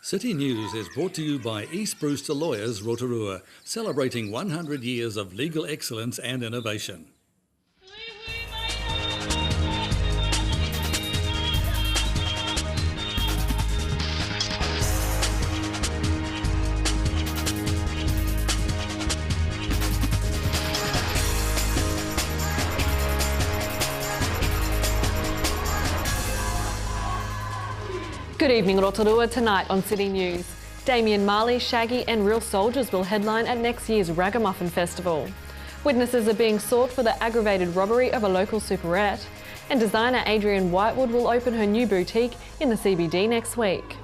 City News is brought to you by East Brewster Lawyers Rotorua, celebrating 100 years of legal excellence and innovation. Good evening, Rotorua. Tonight on City News, Damian Marley, Shaggy and Real Soldiers will headline at next year's Ragamuffin Festival. Witnesses are being sought for the aggravated robbery of a local superette, and designer Adrian Whitewood will open her new boutique in the CBD next week.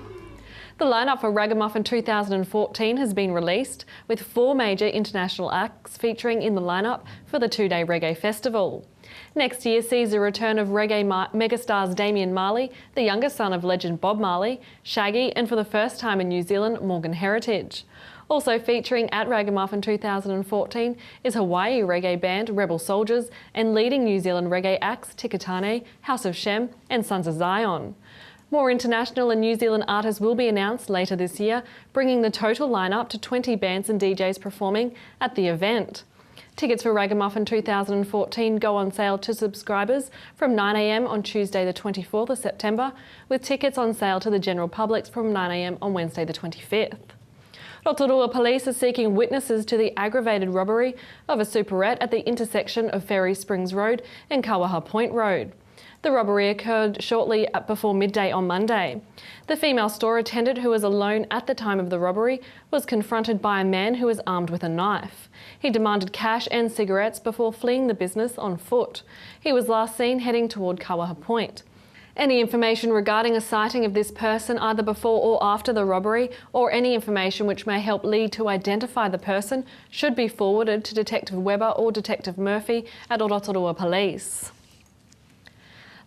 The lineup for Ragamuffin 2014 has been released, with 4 major international acts featuring in the lineup for the 2-day reggae festival. Next year sees the return of reggae megastars Damian Marley, the younger son of legend Bob Marley, Shaggy, and for the first time in New Zealand, Morgan Heritage. Also featuring at Ragamuffin 2014 is Hawaii reggae band Rebel Soldiers and leading New Zealand reggae acts Tikitane, House of Shem and Sons of Zion. More international and New Zealand artists will be announced later this year, bringing the total lineup to 20 bands and DJs performing at the event. Tickets for Ragamuffin 2014 go on sale to subscribers from 9 a.m. on Tuesday the 24th of September, with tickets on sale to the general public from 9 a.m. on Wednesday the 25th. Rotorua Police are seeking witnesses to the aggravated robbery of a superette at the intersection of Ferry Springs Road and Kawaha Point Road. The robbery occurred shortly before midday on Monday. The female store attendant, who was alone at the time of the robbery, was confronted by a man who was armed with a knife. He demanded cash and cigarettes before fleeing the business on foot. He was last seen heading toward Kawaha Point. Any information regarding a sighting of this person either before or after the robbery, or any information which may help lead to identify the person, should be forwarded to Detective Webber or Detective Murphy at Rotorua Police.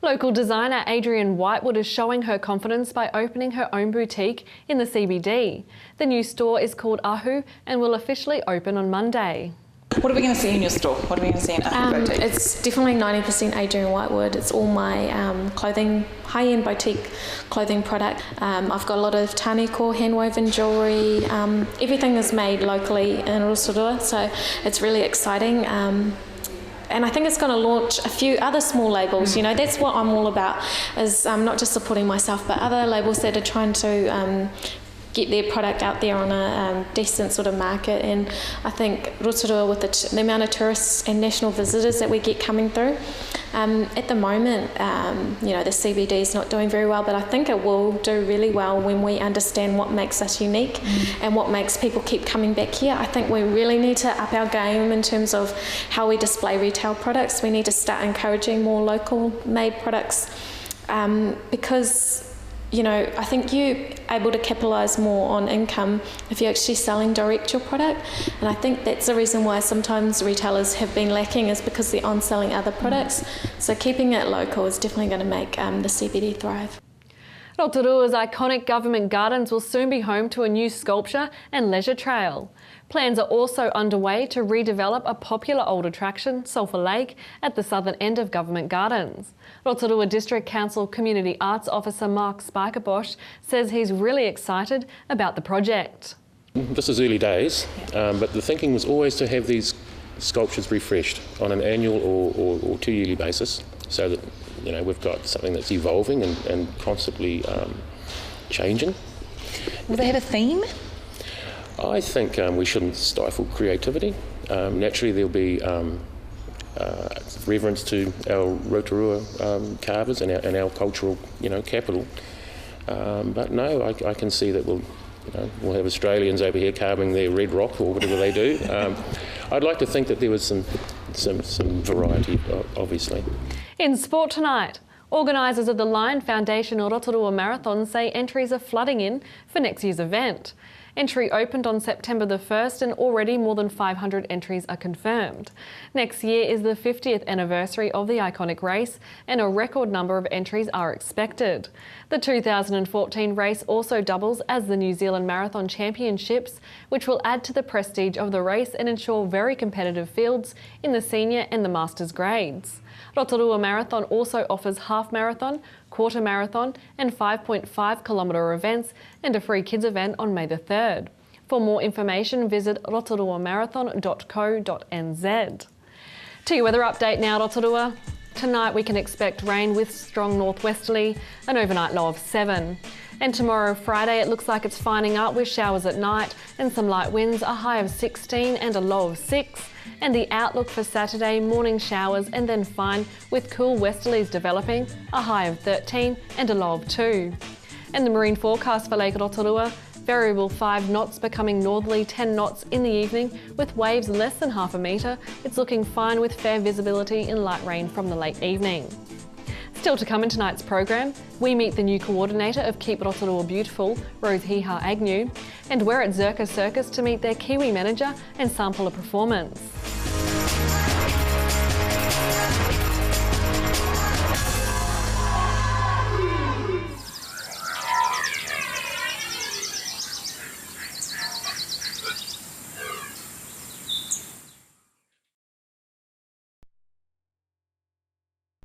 Local designer Adrian Whitewood is showing her confidence by opening her own boutique in the CBD. The new store is called Ahu and will officially open on Monday. What are we going to see in your store? What are we going to see in Ahu Boutique? It's definitely 90% Adrian Whitewood. It's all my clothing, high-end boutique clothing product. I've got a lot of taniko, hand-woven jewellery. Everything is made locally in Rotorua, so it's really exciting. And I think it's going to launch a few other small labels. You know, that's what I'm all about, is not just supporting myself, but other labels that are trying to get their product out there on a decent sort of market. And I think Rotorua, with the amount of tourists and national visitors that we get coming through, at the moment, you know, the CBD is not doing very well, but I think it will do really well when we understand what makes us unique and what makes people keep coming back here. I think we really need to up our game in terms of how we display retail products. We need to start encouraging more local made products because, you know, I think you're able to capitalise more on income if you're actually selling direct your product. And I think that's the reason why sometimes retailers have been lacking, is because they're on selling other products. So keeping it local is definitely going to make the CBD thrive. Rotorua's iconic government gardens will soon be home to a new sculpture and leisure trail. Plans are also underway to redevelop a popular old attraction, Sulphur Lake, at the southern end of Government Gardens. Rotorua District Council Community Arts Officer Mark Spikerbosch says he's really excited about the project. This is early days, but the thinking was always to have these sculptures refreshed on an annual or 2-yearly basis, so that, you know, we've got something that's evolving and constantly changing. Will they have a theme? I think we shouldn't stifle creativity. Naturally, there'll be reverence to our Rotorua carvers and our cultural, you know, capital. But no, I can see that we'll have Australians over here carving their red rock or whatever they do. I'd like to think that there was some variety, obviously. In sport tonight, organisers of the Lion Foundation Rotorua Marathon say entries are flooding in for next year's event. Entry opened on September the 1st and already more than 500 entries are confirmed. Next year is the 50th anniversary of the iconic race and a record number of entries are expected. The 2014 race also doubles as the New Zealand Marathon Championships, which will add to the prestige of the race and ensure very competitive fields in the senior and the masters grades. Rotorua Marathon also offers half marathon, quarter marathon and 5.5 kilometre events and a free kids event on May the 3rd. For more information, visit rotoruamarathon.co.nz. To your weather update now, Rotorua. Tonight we can expect rain with strong northwesterly, an overnight low of 7. And tomorrow, Friday, it looks like it's fining up with showers at night and some light winds, a high of 16 and a low of 6. And the outlook for Saturday, morning showers and then fine with cool westerlies developing, a high of 13 and a low of 2. And the marine forecast for Lake Rotorua, variable 5 knots becoming northerly 10 knots in the evening with waves less than half a metre. It's looking fine with fair visibility in light rain from the late evening. Still to come in tonight's program, we meet the new coordinator of Keep Rotorua Beautiful, Rose Hiha Agnew, and we're at Zirka Circus to meet their Kiwi manager and sample a performance.